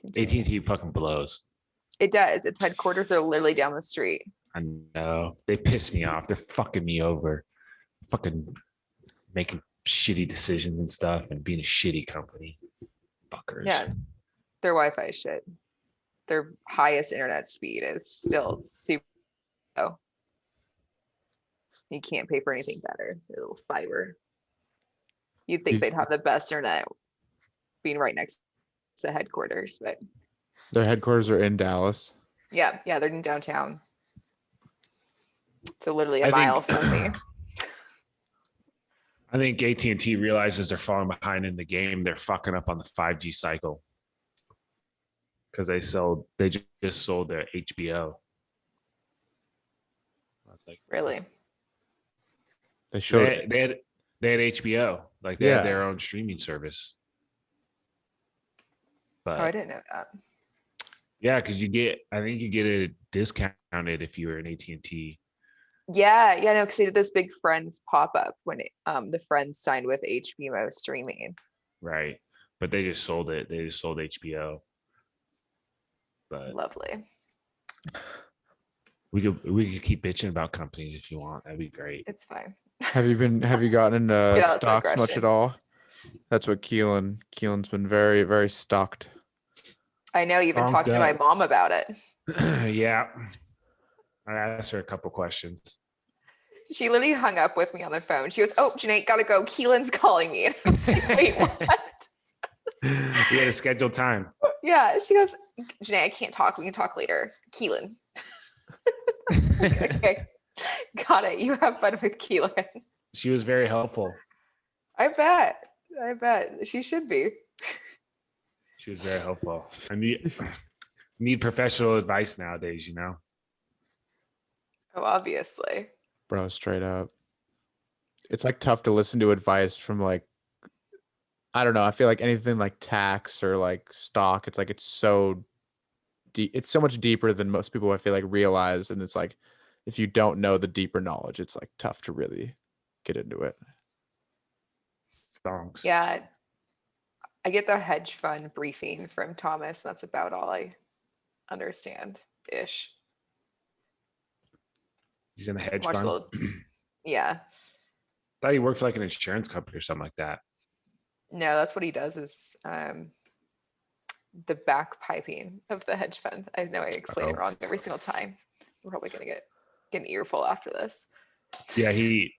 AT&T fucking blows. It does. Its headquarters are literally down the street. I know. They piss me off. They're fucking me over. Fucking making shitty decisions and stuff and being a shitty company. Fuckers. Yeah. Their Wi-Fi shit. Their highest internet speed is still super low. You can't pay for anything better. Their little fiber. You'd think they'd have the best internet being right next to headquarters, but their headquarters are in Dallas. Yeah, they're in downtown. So literally a mile from me. I think AT&T realizes they're falling behind in the game. They're fucking up on the 5G cycle because they just sold their HBO. That's like really. They showed they had HBO, like they had their own streaming service. But I didn't know that. Yeah, because I think you get it discounted if you were an AT&T. Yeah, no, because they did this big Friends pop-up when the Friends signed with HBO streaming. Right, but they just sold it. They just sold HBO. But lovely. We could keep bitching about companies if you want. That'd be great. It's fine. Have you gotten into stocks much at all? That's what Keelan's been very, very stocked. I know, you even talked to my mom about it. Yeah. I asked her a couple questions. She literally hung up with me on the phone. She goes, "Oh, Janae, gotta go. Keelan's calling me." And I was like, "Wait, what?" We had a scheduled time. Yeah. She goes, "Janae, I can't talk. We can talk later. Keelan." Okay. Got it. You have fun with Keelan. She was very helpful. I bet. She should be. She was very helpful. I need professional advice nowadays, you know? Oh, obviously. Bro, straight up. It's like tough to listen to advice from like, I don't know. I feel like anything like tax or like stock, it's like it's so deep. It's so much deeper than most people I feel like realize. And it's like, if you don't know the deeper knowledge, it's like tough to really get into it. Stonks. Yeah. I get the hedge fund briefing from Thomas. That's about all I understand-ish. He's in a hedge fund? Yeah. I thought he worked for like an insurance company or something like that. No, that's what he does is the backpiping of the hedge fund. I know I explain it wrong every single time. I'm probably going to get an earful after this. Yeah, he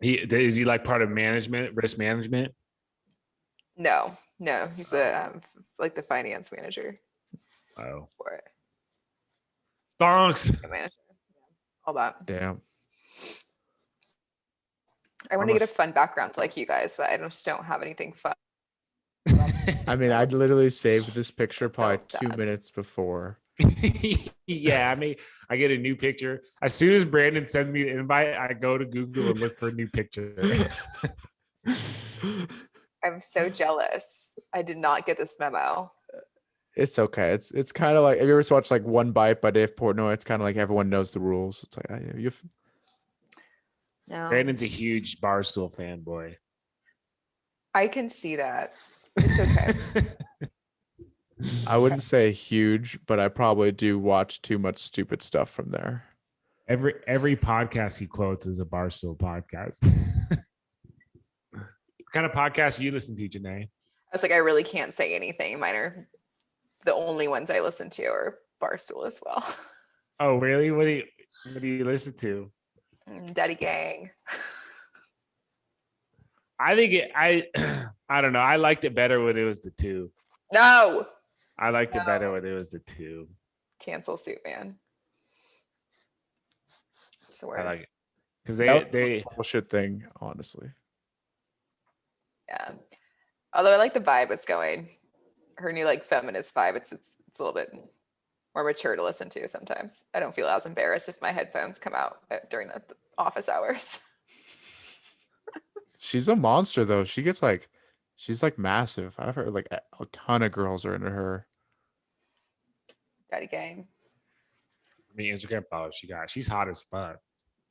is he like part of risk management? No, he's like the finance manager. Oh, for it. Stonks. Manager. All that. Damn. I want to get a fun background like you guys, but I just don't have anything fun. I mean, I'd literally saved this picture probably 2 minutes before. Yeah, I mean, I get a new picture. As soon as Brandon sends me the invite, I go to Google and look for a new picture. I'm so jealous. I did not get this memo. It's okay. It's kind of like, have you ever watched like One Bite by Dave Portnoy? It's kind of like everyone knows the rules. It's like no. Brandon's a huge Barstool fanboy. I can see that. It's okay. I wouldn't say huge, but I probably do watch too much stupid stuff from there. Every podcast he quotes is a Barstool podcast. What kind of podcast you listen to, Janae? I was like, I really can't say anything. Mine are the only ones I listen to are Barstool as well. Oh, really? What do you listen to? Daddy Gang. I think I don't know. I liked it better when it was the two. No. I liked it better when it was the two. Cancel suit, man. So I like it because they bullshit thing, honestly. Yeah. Although I like the vibe it's going. Her new like feminist vibe. It's a little bit more mature to listen to sometimes. I don't feel as embarrassed if my headphones come out during the office hours. She's a monster though. She's like massive. I've heard like a ton of girls are into her. Daddy Gang. I mean, Instagram followers she's hot as fuck.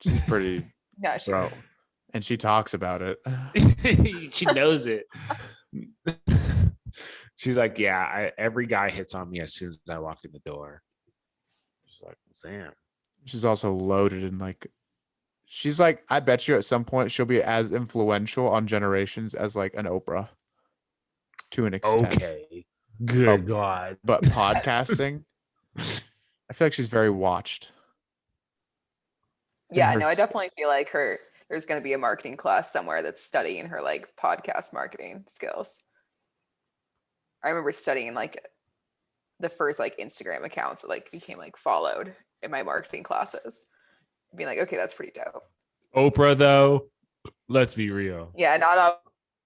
She's pretty. Yeah, she is. And she talks about it. She knows it. She's like, yeah, every guy hits on me as soon as I walk in the door. She's like, damn. She's also loaded in like, she's like, I bet you at some point she'll be as influential on generations as like an Oprah to an extent. Okay. Good God. But podcasting, I feel like she's very watched. Yeah, no, I definitely feel like there's going to be a marketing class somewhere that's studying her like podcast marketing skills. I remember studying like the first like Instagram accounts that like became like followed in my marketing classes. Being like, okay, that's pretty dope. Oprah, though, let's be real. Yeah, not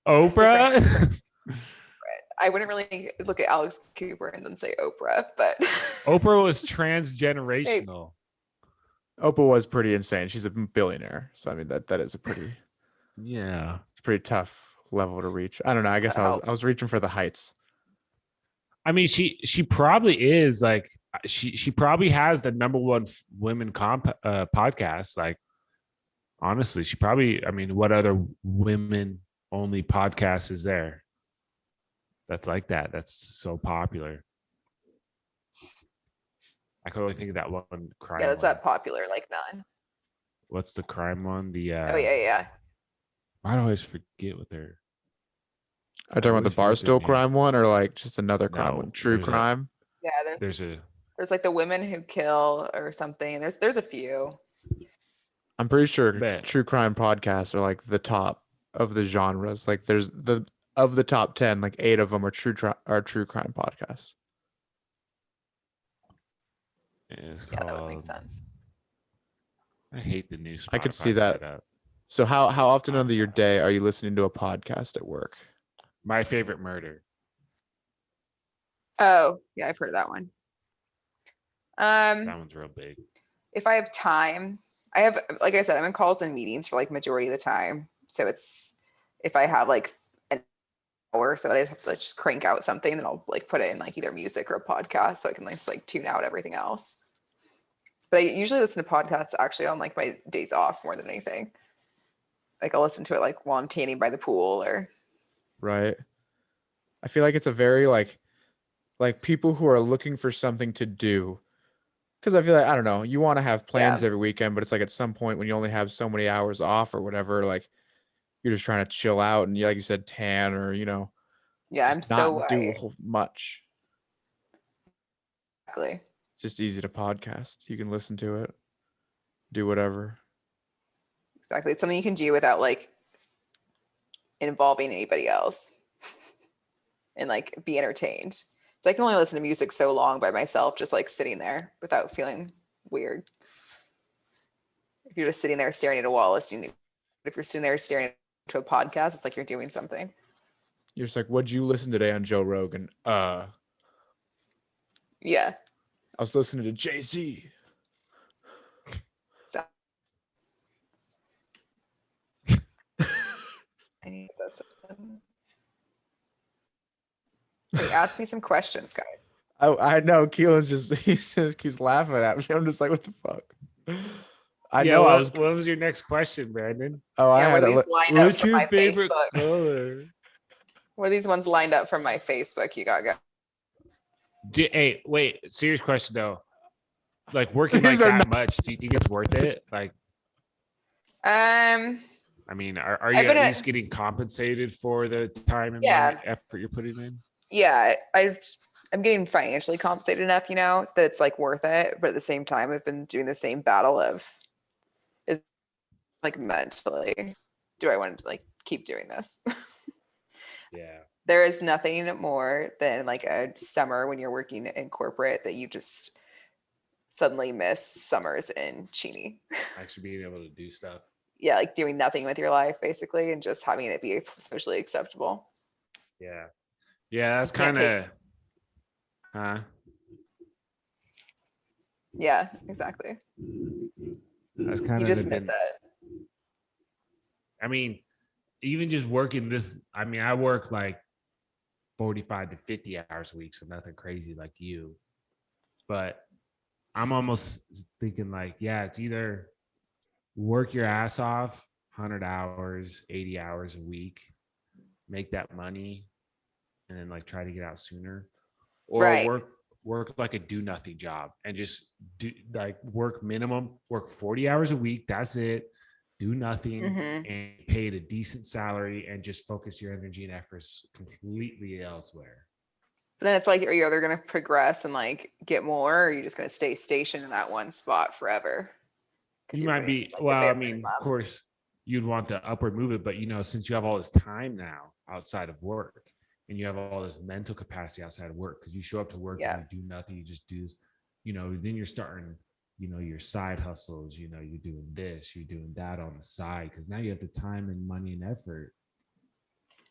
Oprah? I wouldn't really look at Alex Cooper and then say Oprah, but Oprah was transgenerational. Oprah was pretty insane. She's a billionaire. So I mean that is a pretty it's a pretty tough level to reach. I don't know. I guess I was reaching for the heights. I mean, she probably is like she probably has the number one women podcast. Like, honestly, she probably. I mean, what other women only podcast is there? That's like that. That's so popular. I can only think of that one crime. Yeah, that's one. that popular, like none. What's the crime one? The oh yeah. I always forget what they're. Are you talking about the Barstool crime one or like just another crime one? True crime? Yeah, there's like the women who kill or something. There's a few. I'm pretty sure true crime podcasts are like the top of the genres. Like there's of the top 10, like 8 of them are true crime podcasts. Yeah, that would make sense. I hate the new Spotify I could see that. Setup. So how often of your day are you listening to a podcast at work? My Favorite Murder. Oh, yeah, I've heard of that one. That one's real big. If I have time, like I said, I'm in calls and meetings for like majority of the time. So it's if I have like an hour, so I just have to just crank out something, then I'll like put it in like either music or a podcast so I can just like tune out everything else. But I usually listen to podcasts actually on like my days off more than anything. Like I'll listen to it like while I'm tanning by the pool or. Right. I feel like it's a very like people who are looking for something to do. Because I feel like, I don't know, you want to have plans every weekend, but it's like at some point when you only have so many hours off or whatever, like you're just trying to chill out and like you said, tan or, yeah, I'm so do much. Exactly. It's just easy to podcast. You can listen to it, do whatever. Exactly. It's something you can do without like involving anybody else and like be entertained. So I can only listen to music so long by myself, just like sitting there without feeling weird. If you're just sitting there staring at a wall, if you're sitting there staring to a podcast, it's like you're doing something. You're just like, what'd you listen today on Joe Rogan? Yeah. I was listening to Jay-Z. So I need this. Hey, ask me some questions, guys. I know Keelan's just keeps laughing at me. I'm just like, what the fuck? I know. What was your next question, Brandon? Oh, yeah, what's your favorite color? What are these ones lined up from my Facebook? You got go. Hey, wait. Serious question though. Like working like that much, do you think it's worth it? Like, I mean, are you at least getting compensated for the time and effort you're putting in? Yeah, I'm getting financially compensated enough, that it's like worth it. But at the same time, I've been doing the same battle of, it's like mentally, do I want to like keep doing this? Yeah. There is nothing more than like a summer when you're working in corporate that you just suddenly miss summers in Cheney. Actually being able to do stuff. Yeah, like doing nothing with your life basically and just having it be socially acceptable. Yeah. Yeah, that's kind of Yeah, exactly. That's kind of you just miss that. I mean, even just working this, I mean, I work like 45 to 50 hours a week, so nothing crazy like you. But I'm almost thinking like, yeah, it's either work your ass off 100 hours, 80 hours a week, make that money, and then like try to get out sooner, or Right. work like a do nothing job and just do like work 40 hours a week. That's it. Do nothing Hmm. and paid a decent salary and just focus your energy and efforts completely elsewhere. But then it's like, are you either going to progress and like get more, or are you just going to stay stationed in that one spot forever? Because You you're might putting be, like the well, I bare mean, of minimum. course, you'd want to upward move it, but since you have all this time now outside of work and you have all this mental capacity outside of work, because you show up to work and Yeah. you do nothing, you just do, then you're starting, your side hustles, you're doing this, you're doing that on the side, because now you have the time and money and effort.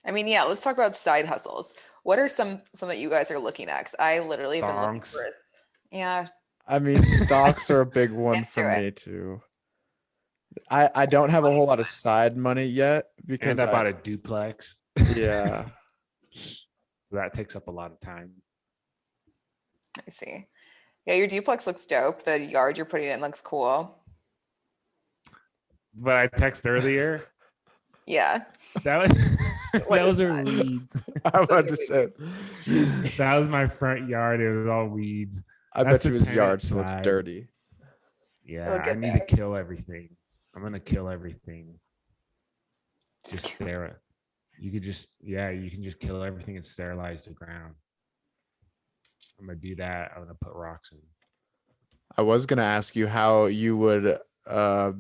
I mean, yeah, let's talk about side hustles. What are some that you guys are looking at? Because I literally have been looking for Stonks. it. Yeah, I mean, stocks are a big one for into it. me too. I don't have a whole lot of side money yet And because I I bought a duplex. yeah. So that takes up a lot of time. I see. Yeah, your duplex looks dope. The yard you're putting in looks cool. But I texted earlier. Yeah. That was What is those are that? weeds. I Those about are to big. say he's That was my front yard. It was all weeds. I That's bet the you his 10-inch yard still looks side. dirty. Yeah, It'll I get need to there. kill everything. I'm gonna kill everything. Just Just stare it. You can just kill everything and sterilize the ground. I'm gonna do that. I'm gonna put rocks in. I was gonna ask you how you would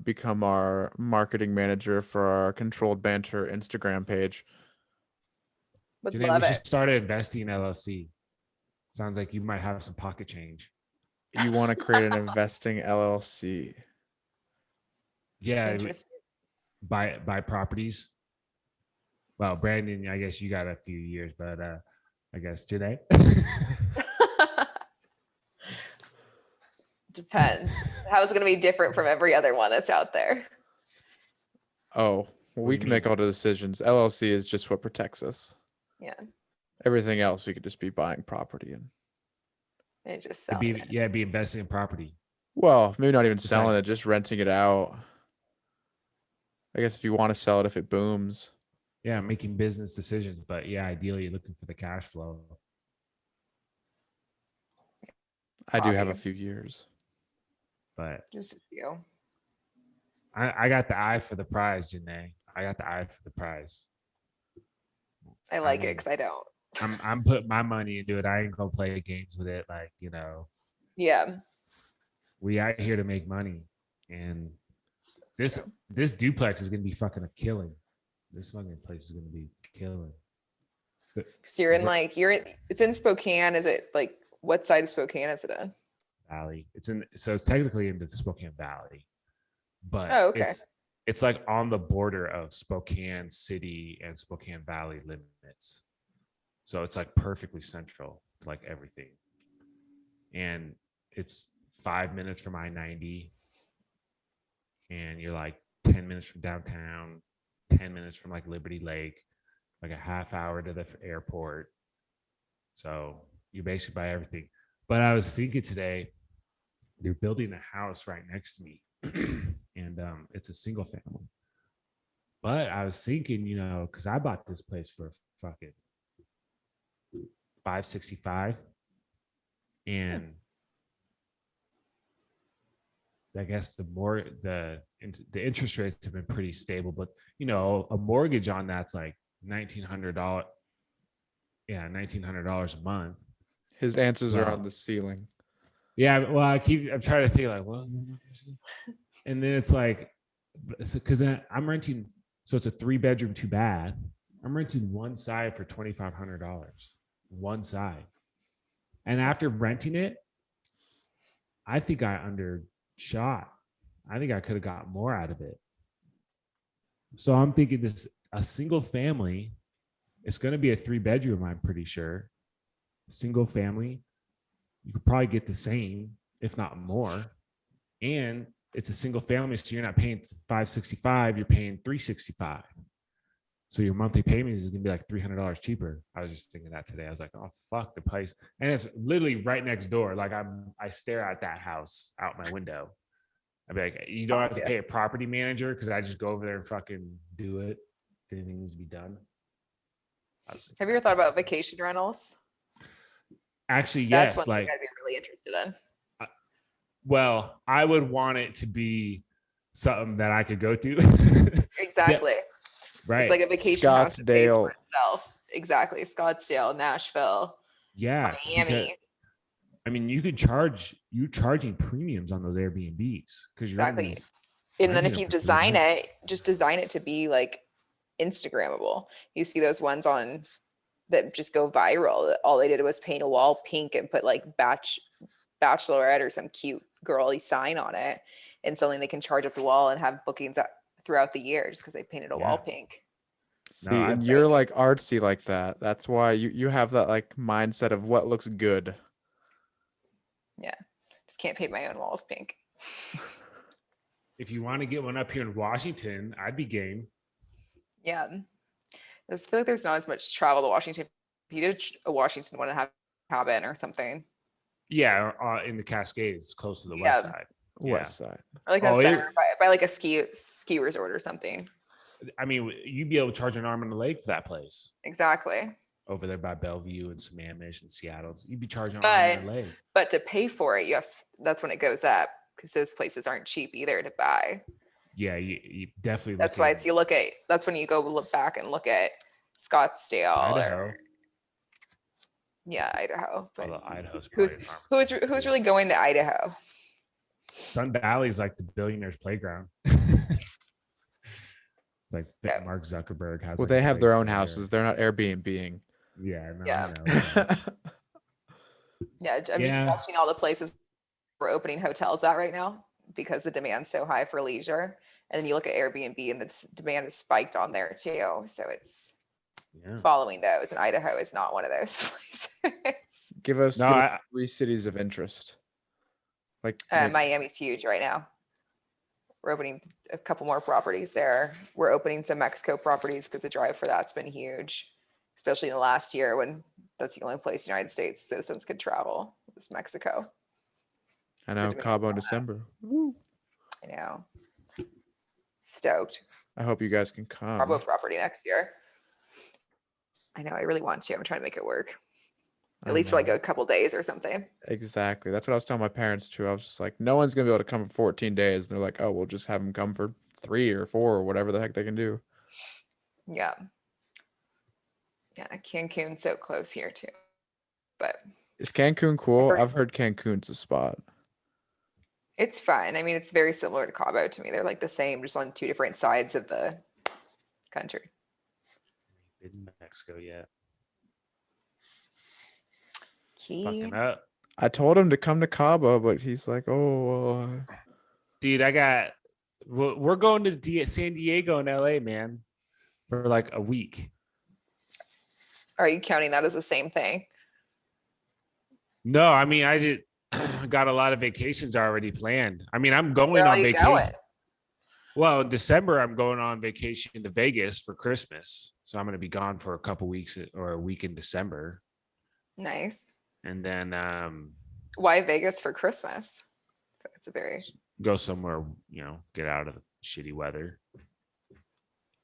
become our marketing manager for our controlled banter Instagram page. would Janae, we love should it. start an investing LLC. Sounds like you might have some pocket change. You want to create an investing LLC. Yeah, Interesting. buy properties. Well, Brandon, I guess you got a few years, but I guess Janae. Depends. How is it going to be different from every other one that's out there? Oh, well, What do we you can make mean? all the decisions. LLC is just what protects us. Yeah, Everything else we could just be buying property in. and just It'd selling it. be investing in property. Well, maybe not even It's selling like, it, just renting it out. I guess if you want to sell it, if it booms. yeah, making business decisions. But yeah, ideally you're looking for the cash flow. I do have Hobby. a few years. But Just a few. I got the eye for the prize, Janae. I got the eye for the prize. I I like it mean, because I don't. I'm putting my money into it. I ain't gonna play games with it. Like, Yeah, we out here to make money. And that's this true. this duplex is gonna be fucking a killing. This fucking place is gonna be killing. So it's in Spokane. Is it like, what side of Spokane is it in? Valley. It's technically in the Spokane Valley, but Oh, okay. it's like on the border of Spokane City and Spokane Valley limits. So it's like perfectly central to like everything. And it's 5 minutes from I-90. And you're like 10 minutes from downtown, 10 minutes from like Liberty Lake, like a half hour to the airport. So you basically buy everything. But I was thinking today, they're building a house right next to me. And it's a single family. But I was thinking, because I bought this place for fucking 565, and I guess the interest rates have been pretty stable, but a mortgage on that's like $1,900. Yeah, $1,900 a month. His answers are on Well, the ceiling. yeah. Well, I'm trying to think like, well, and then it's like, because I'm renting, so it's a 3-bedroom, 2-bath. I'm renting one side for $2,500, one side, and after renting it, I think I undershot. I think I could have got more out of it. So I'm thinking a single family. It's going to be a 3-bedroom. I'm pretty sure. Single family. You could probably get the same, if not more. And it's a single family, so you're not paying $565. You're paying $365. So your monthly payment is going to be like $300 cheaper. I was just thinking that today. I was like, oh fuck the price, and it's literally right next door. Like I stare at that house out my window. I'd be like, you don't have to pay a property manager because I just go over there and fucking do it if anything needs to be done. Have you ever thought about vacation rentals? Actually, That's yes. one thing Like, I'd be really interested in. well, I would want it to be something that I could go to. Yeah, Exactly. It's right. like a vacation house that pays for Scottsdale. itself. Exactly. Scottsdale, Nashville, Yeah, because Miami. I mean, you're charging premiums on those Airbnbs because you're Exactly. only And then renting if them you for 3 design it, nights. just design it to be like Instagrammable. You see those ones on that just go viral. That all they did was paint a wall pink and put like bachelorette or some cute girly sign on it, and something they can charge up the wall and have bookings throughout the year just because they painted a Yeah. wall pink. No, See, and you're like artsy like that. That's why you have that like mindset of what looks good. Yeah. Just can't paint my own walls pink. if you want to get one up here in Washington, I'd be game. Yeah. I just feel like there's not as much travel to Washington. If you did a Washington want to have a cabin or something. Yeah, in the Cascades, close to the west Yeah. side. West side. Or like Oh, a center by like a ski resort or something. I mean, you'd be able to charge an arm and a leg for that place Exactly. over there by Bellevue and Sammamish and Seattle. You'd be charging an arm and a leg. But to pay for it, that's when it goes up because those places aren't cheap either to buy. Yeah, you definitely. That's why that's when you go look back and look at Scottsdale Idaho. Idaho. But Although Idaho's who's really going to Idaho? Sun Valley's like the billionaire's playground. Like Mark Zuckerberg has. Well, like they a have their place own there. houses. They're not Airbnb-ing. Yeah, no, Yeah. I know. Yeah, I'm just watching all the places we're opening hotels at right now because the demand's so high for leisure. And then you look at Airbnb and the demand is spiked on there too. So it's following those. And Idaho is not one of those places. Give us 3 cities of interest. Like Miami's huge right now. We're opening a couple more properties there. We're opening some Mexico properties because the drive for that's been huge, especially in the last year when that's the only place in the United States citizens could travel was Mexico. I know, Cabo in December. Woo. I know. Stoked. I hope you guys can come. Cabo property next year. I know. I really want to. I'm trying to make it work. At least for like a couple days or something. Exactly. That's what I was telling my parents too. I was just like, no one's gonna be able to come for 14 days. And they're like, oh, we'll just have them come for 3 or 4 or whatever the heck they can do. Yeah. Yeah, Cancun's so close here too. But is Cancun cool? I've heard Cancun's a spot. It's fun. I mean, it's very similar to Cabo to me. They're like the same, just on 2 different sides of the country. In Mexico yet. Fucking up. I told him to come to Cabo, but he's like, oh. Dude, we're going to San Diego and LA, man, for like a week. Are you counting that as the same thing? No, I mean, I just got a lot of vacations already planned. I mean, I'm going on vacation. Well, in December, I'm going on vacation to Vegas for Christmas. So I'm going to be gone for a couple weeks or a week in December. Nice. And then why Vegas for Christmas? It's a very go somewhere, get out of the shitty weather.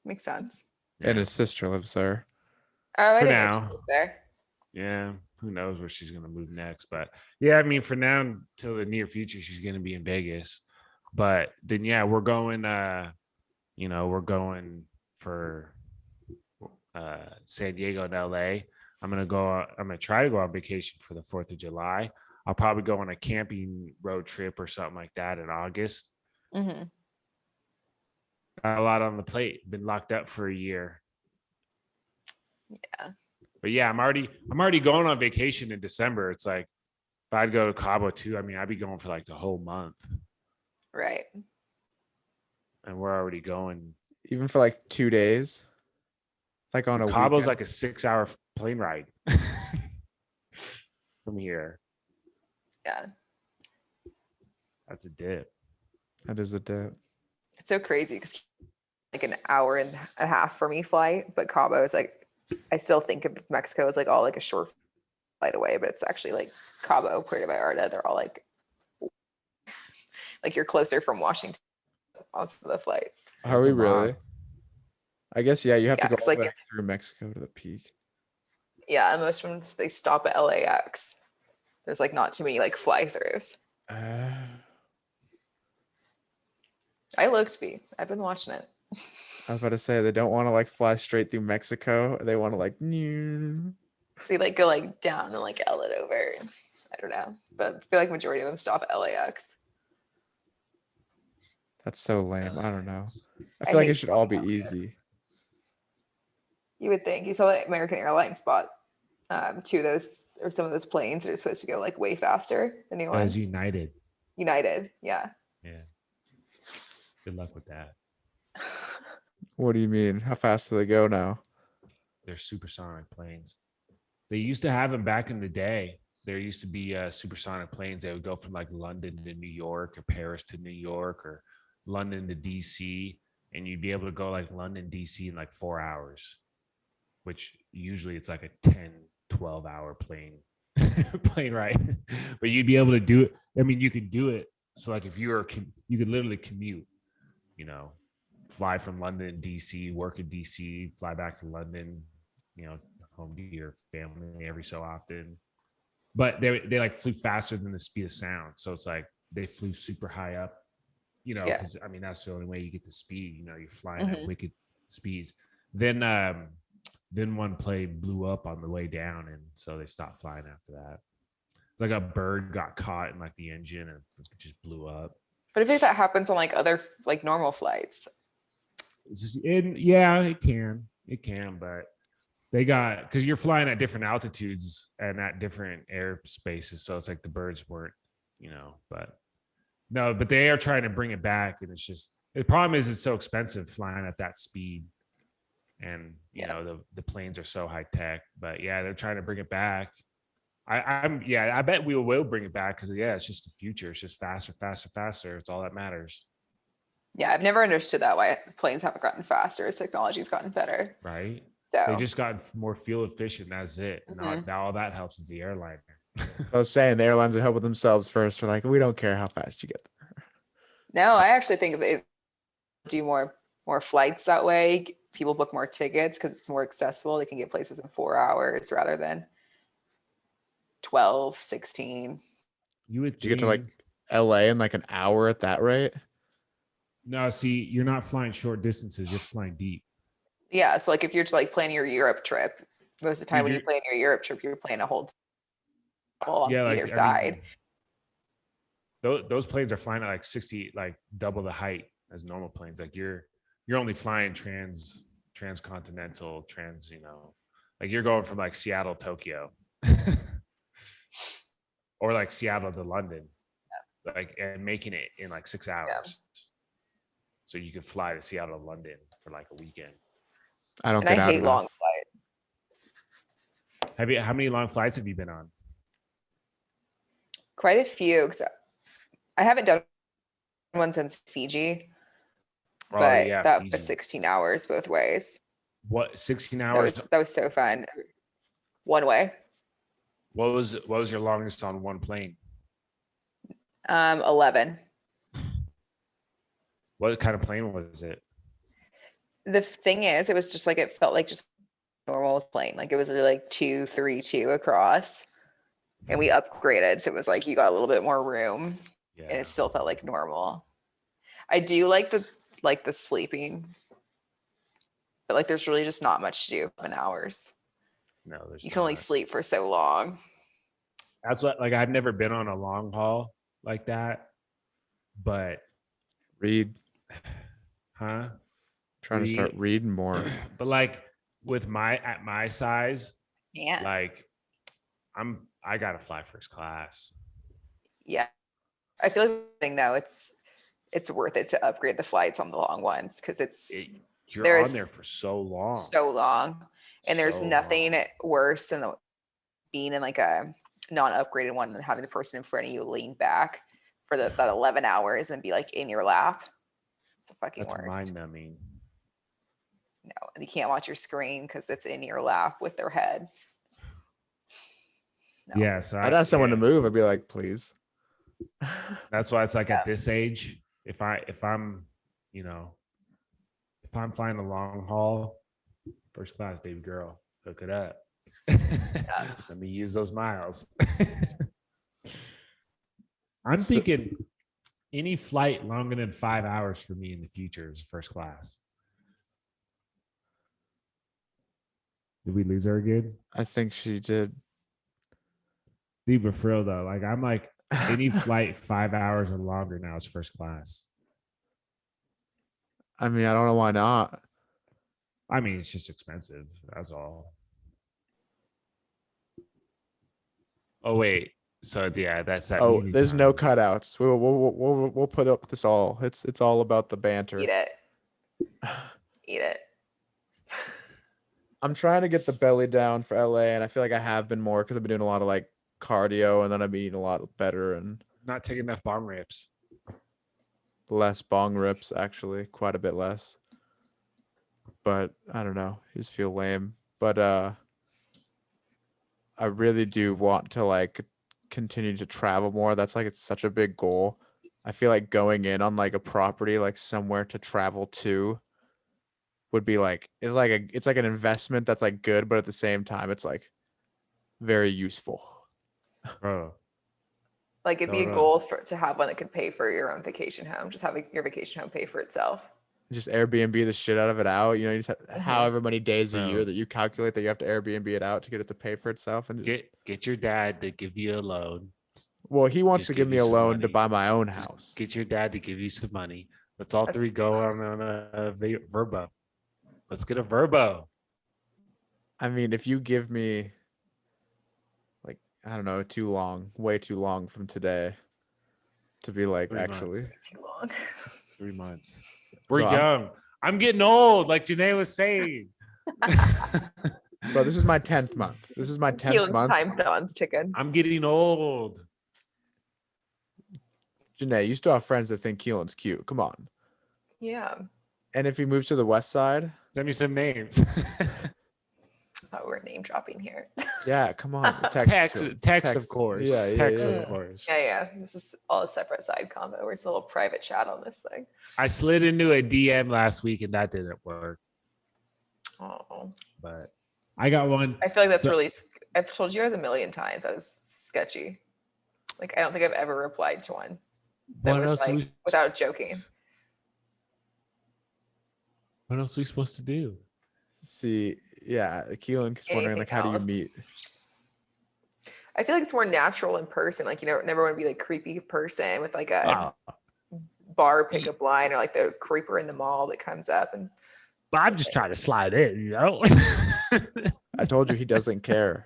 Makes sense. Yeah. And his sister lives there. Oh, I for didn't now. know she was there. Yeah, who knows where she's gonna move next? But yeah, I mean, for now until the near future, she's gonna be in Vegas. But then we're going. We're going for San Diego and LA. I'm gonna try to go on vacation for the 4th of July. I'll probably go on a camping road trip or something like that in August. Mm-hmm. Got a lot on the plate. Been locked up for a year. Yeah. But yeah, I'm already going on vacation in December. It's like if I'd go to Cabo too, I mean, I'd be going for like the whole month. Right. And we're already going. Even for like 2 days. Like on a Cabo's weekend. like a 6-hour plane ride from here. Yeah. That's a dip. That is a dip. It's so crazy because like an hour and a half for me flight, but Cabo is like, I still think of Mexico as like all like a short flight away, but it's actually like Cabo, Puerto Vallarta. They're all like you're closer from Washington on the flights. Are we really? I guess, yeah, you have to go all the way through Mexico to the peak. Yeah, and most ones they stop at LAX. There's like not too many like fly throughs. I looked be. I've been watching it. I was about to say they don't want to like fly straight through Mexico. They want to like. So you like go like down and like L it over. I don't know, but I feel like majority of them stop at LAX. That's so lame. I don't know. I I feel like it hate should all be flying LAX. easy. You would think you saw the American Airlines spot two of those or some of those planes that are supposed to go like way faster. The new one, As United. United. Yeah. Yeah. Good luck with that. What do you mean? How fast do they go now? They're supersonic planes. They used to have them back in the day. There used to be supersonic planes. They would go from like London to New York or Paris to New York or London to DC. And you'd be able to go like London, DC in like 4 hours, which usually it's like a 10, 12-hour plane ride. But you'd be able to do it. I mean, you could do it. So like if you were, you could literally commute, you know, fly from London to DC, work in DC, fly back to London, you know, home to your family every so often. But they like flew faster than the speed of sound. So it's like they flew super high up, you know, Yeah. because I mean that's the only way you get the speed, you know, you're flying at Mhm. wicked speeds. Then one plane blew up on the way down, and so they stopped flying after that. It's like a bird got caught in like the engine and it just blew up. But I think that happens on like other like normal flights. It's just, yeah, it can, but they got, because you're flying at different altitudes and at different airspaces, so it's like the birds weren't, you know, but no, but they are trying to bring it back, and it's just the problem is it's so expensive flying at that speed, and you Yeah. know the planes are so high tech, but yeah, they're trying to bring it back. I bet we will bring it back because yeah, it's just the future. It's just faster, faster, faster. It's all that matters, Yeah, I've never understood that why planes haven't gotten faster as technology's gotten better. right? They So just got more fuel efficient. That's it. mhm. Not all that helps is the airliner. I was saying the airlines would help with themselves first. They're like, we don't care how fast you get there. No, I actually think they do more flights that way. People book more tickets because it's more accessible. They can get places in 4 hours rather than 12, 16. You would Did you get to like think. LA in like an hour at that rate? No, see, you're not flying short distances. You're flying deep. Yeah. So like if you're just like planning your Europe trip, most of the time when you plan your Europe trip, you're planning a whole travel on Yeah, either like I side. mean, those planes are flying at like 60, like double the height as normal planes. Like you're only flying transcontinental, you know, like you're going from like Seattle, Tokyo, or like Seattle to London, like and making it in like 6 hours. So you could fly to Seattle to London for like a weekend. I don't And I get out hate long enough. flights. How many long flights have you been on? Quite a few. 'Cause I haven't done one since Fiji, Oh but yeah, that was Fiji. 16 hours both ways. What, 16 That hours? was so fun. One way. What was your longest on one plane? 11. What kind of plane was it? The thing is, it was just like it felt like just a normal plane. Like it was like 232 across. And we upgraded. So it was like you got a little bit more room and Yeah. it still felt like normal. I do like the sleeping, but like there's really just not much to do in hours. No, there's You can only not. sleep for so long. That's what, like, I've never been on a long haul like that, but Read. huh? Trying to start reading more. But like with at my size, Yeah. like I gotta fly first class. Yeah. I feel like the thing though, it's worth it to upgrade the flights on the long ones because You're on there for so long. So long. And there's nothing worse than being in like a non-upgraded one and having the person in front of you lean back for that 11 hours and be like in your lap. It's the fucking That's worst. mind numbing. No, and you can't watch your screen because it's in your lap with their head. No. Yeah, so I'd ask someone to move. I'd be like, please. That's why it's like at this age, if I'm, you know, if I'm flying a long haul, first class, baby girl, hook it up. Let me use those miles. I'm So- thinking any flight longer than 5 hours for me in the future is first class. Did we lose her again? I think she did. Dude, but for real though, like I'm like any flight 5 hours or longer now is first class. I mean, I don't know why not. I mean, it's just expensive. That's all. Oh wait, so yeah, that's that. Oh, Easy there's no time. cutouts. We'll put up this all. It's all about the banter. Eat it. Eat it. I'm trying to get the belly down for LA, and I feel like I have been more because I've been doing a lot of like cardio, and then I've been eating a lot better and Not taking enough bong rips. less bong rips, actually, quite a bit less. But I don't know, I just feel lame. But I really do want to like continue to travel more. That's like it's such a big goal. I feel like going in on like a property, like somewhere to travel to, would be like it's like an investment that's like good, but at the same time, it's like very useful. Bro, Like it'd be a Don't know. goal to have one that could pay for your own vacation home. Just having your vacation home pay for itself. Just Airbnb the shit out of it out. You know, you just have however many days a year Bro. that you calculate that you have to Airbnb it out to get it to pay for itself. And just Get your dad to give you a loan. well, he wants Just to give give me you a some loan to money. buy my own Just house. get your dad to give you some money. Let's all three go on a Verbo. Let's get a Verbo. I mean, if you give me like I don't know, way too long from today to be like 3 actually. months. Too long. 3 months. We're Bro, young. I'm getting old, like Janae was saying. Bro, this is my 10th month. This is my 10th Keelan's month. time bound's ticking. I'm getting old. Janae, you still have friends that think Keelan's cute. Come on. Yeah. And if he moves to the west side, Send me some names. Oh, we're name dropping here. yeah, come on. Text, it to him. Text, of course. Yeah, yeah, Text, yeah. of course. Yeah. This is all a separate side combo. Where's a little private chat on this thing? I slid into a DM last week and that didn't work. Oh. But I got one. I feel like that's So- really. I've told you guys a million times that was sketchy. Like I don't think I've ever replied to one that What was else? like, Are we, without joking. what else are we supposed to do? See, yeah, Keelan is wondering like, Anything how do you else? meet? I feel like it's more natural in person. Like you never want to be like creepy person with like a bar pickup line or like the creeper in the mall that comes up and I'm just trying to slide in, you know. I told you he doesn't care.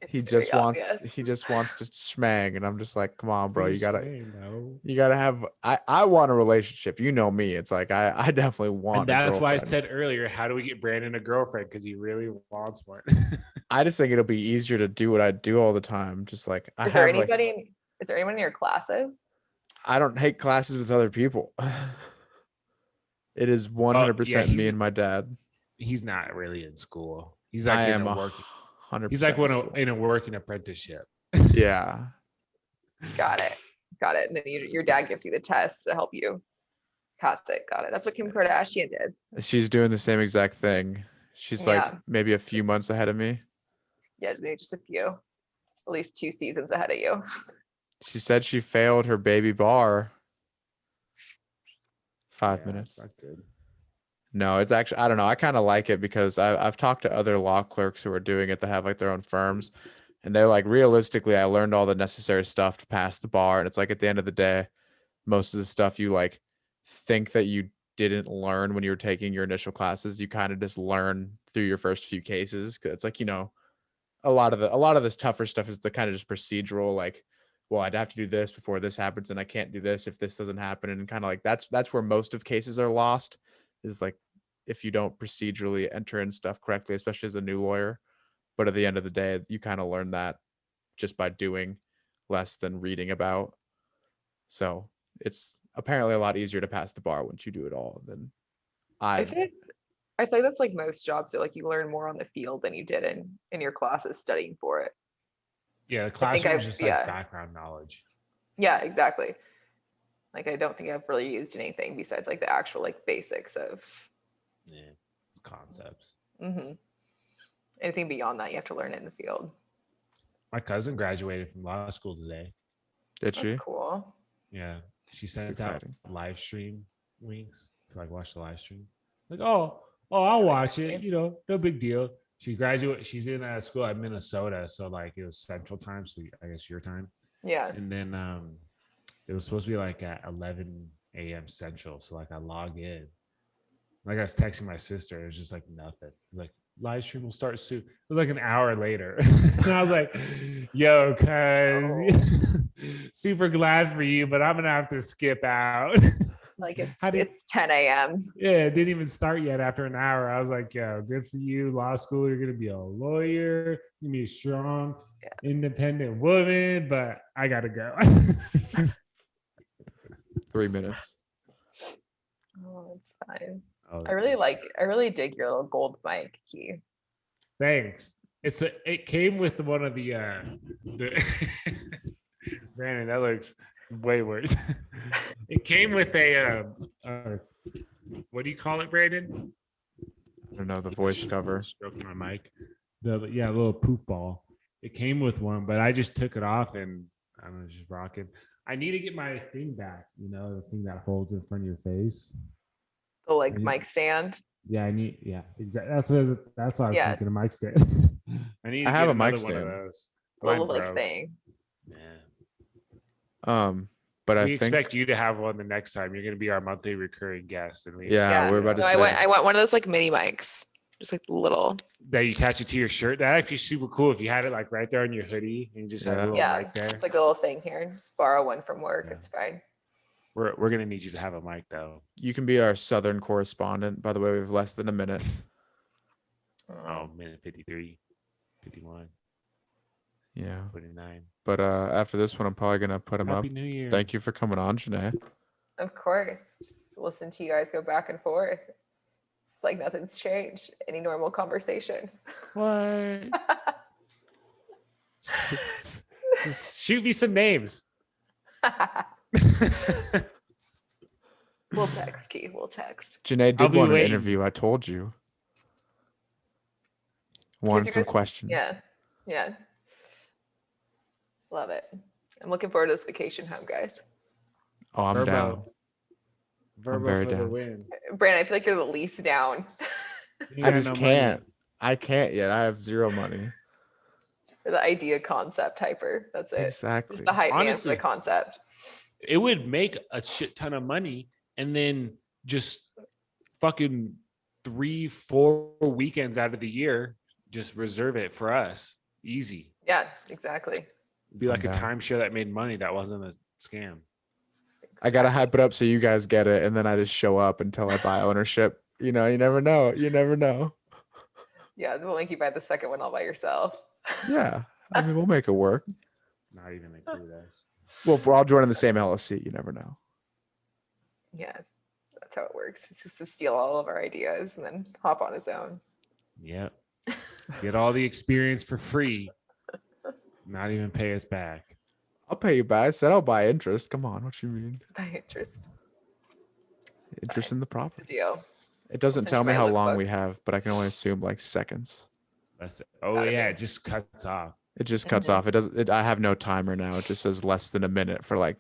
it's He very just wants obvious. he just wants to smang, and I'm just like, come on, bro, you gotta No. have. I want a relationship. You know me. It's like I definitely want. And that's a why I girlfriend. said earlier, how do we get Brandon a girlfriend? Because he really wants one. I just think it'll be easier to do what I do all the time. Just like Is there anyone in your classes? I don't hate classes with other people. It is 100% me he's- and my dad. He's not really in school. He's like I in am a work. 100%. He's like in a working apprenticeship. Yeah. Got it. And then your dad gives you the test to help you. Got it. That's what Kim Kardashian did. She's doing the same exact thing. She's like Yeah. maybe a few months ahead of me. Yeah, maybe just a few, at least 2 seasons ahead of you. She said she failed her baby bar. 5 minutes. That's not good. No, it's actually I don't know. I kind of like it because I've talked to other law clerks who are doing it that have like their own firms, and they're like realistically, I learned all the necessary stuff to pass the bar, and it's like at the end of the day, most of the stuff you like think that you didn't learn when you were taking your initial classes, you kind of just learn through your first few cases. 'Cause it's like a lot of this tougher stuff is the kind of just procedural like. Well, I'd have to do this before this happens, and I can't do this if this doesn't happen, and kind of like that's where most of cases are lost. Is like if you don't procedurally enter in stuff correctly, especially as a new lawyer. But at the end of the day, you kind of learn that just by doing less than reading about. So it's apparently a lot easier to pass the bar once you do it all than I feel like that's like most jobs. So like you learn more on the field than you did in your classes studying for it. Yeah, the classroom is just like yeah. background knowledge. Yeah, exactly. Like I don't think I've really used anything besides like the actual like basics of Yeah, concepts. mm-hmm. Anything beyond that, you have to learn it in the field. My cousin graduated from law school today. Did That's she? cool. Yeah, she That's sent out exciting. live stream links to like watch the live stream. Like, oh, I'll So watch it. interesting. You know, no big deal. She graduated. She's in school at Minnesota, so like it was Central Time, so I guess your time. Yeah. And then it was supposed to be like at 11 a.m. Central. So like I log in. Like I was texting my sister. It was just like nothing. It was like live stream will start soon. It was like an hour later. And I was like, yo, cuz super glad for you, but I'm gonna have to skip out. Like How did it's 10 a.m. yeah, it didn't even start yet after an hour. I was like, yo, good for you. Law school, you're gonna be a lawyer, you're gonna be a strong, independent woman, but I gotta go. 3 minutes. Oh, it's fine. Oh, I really dig your little gold mic key. thanks. It came with one of the Brandon, that looks way worse. It came with a what do you call it, Brandon? I don't know, the voice cover. Stroking my mic. The little poof ball. It came with one, but I just took it off and I'm just rocking. I need to get my thing back, you know, the thing that holds in front of your face. The like I need- mic stand. Yeah, exactly. That's what I was Yeah. thinking. A mic stand. I need. I to have get a mic another one of stand. those. Mine Little like broke. thing. Yeah. But I We think expect you to have one the next time. You're going to be our monthly recurring guest, and we Yeah, we're about to No, say I want one of those like mini mics. Just like little. that you attach it to your shirt. That actually super cool if you had it like right there on your hoodie and you just had a Yeah. little Yeah. mic there. It's like a little thing here. Just borrow one from work. Yeah. It's fine. We're gonna need you to have a mic though. you can be our southern correspondent. By the way, we have less than a minute. Oh, minute 53, 51, Yeah. 29. But after this one, I'm probably gonna put him Happy up. New Year. Thank you for coming on, Janae. Of course. Just listen to you guys go back and forth. It's like nothing's changed. Any normal conversation. What? Shoot me some names. We'll text, Key. We'll text. Janae I'll did be want an waiting. interview. I told you. Wanted you some guys- questions. Yeah. Yeah. Love it. I'm looking forward to this vacation home, guys. Oh, I'm down. Verbo very for the down. win. Brandon, I feel like you're the least down. You I got just no money. can't. I can't yet. I have zero money. You're the idea concept hyper. That's it. Exactly. Just the hype man for Honestly. the concept. It would make a shit ton of money and then just fucking 3-4 weekends out of the year, just reserve it for us. Easy. Yeah, exactly. It'd be like a I'm down. timeshare that made money that wasn't a scam. I gotta hype it up so you guys get it, and then I just show up until I buy ownership. You know, you never know. You never know. Yeah, we'll make you buy the second one all by yourself. Yeah. I mean, we'll make it work. Not even include us. Well, if we're all joining the same LLC, you never know. Yeah, that's how it works. It's just to steal all of our ideas and then hop on his own. Yep. Get all the experience for free. Not even pay us back. I'll pay you back. I said I'll buy interest. Come on, what you mean? By interest. Interest in the It's a property. deal. It doesn't send tell you me my how look long we books. have, but I can only assume like seconds. Oh Gotta yeah, be. it just cuts off. It just cuts Mhm. off. It doesn't. I have no timer now. It just says less than a minute for like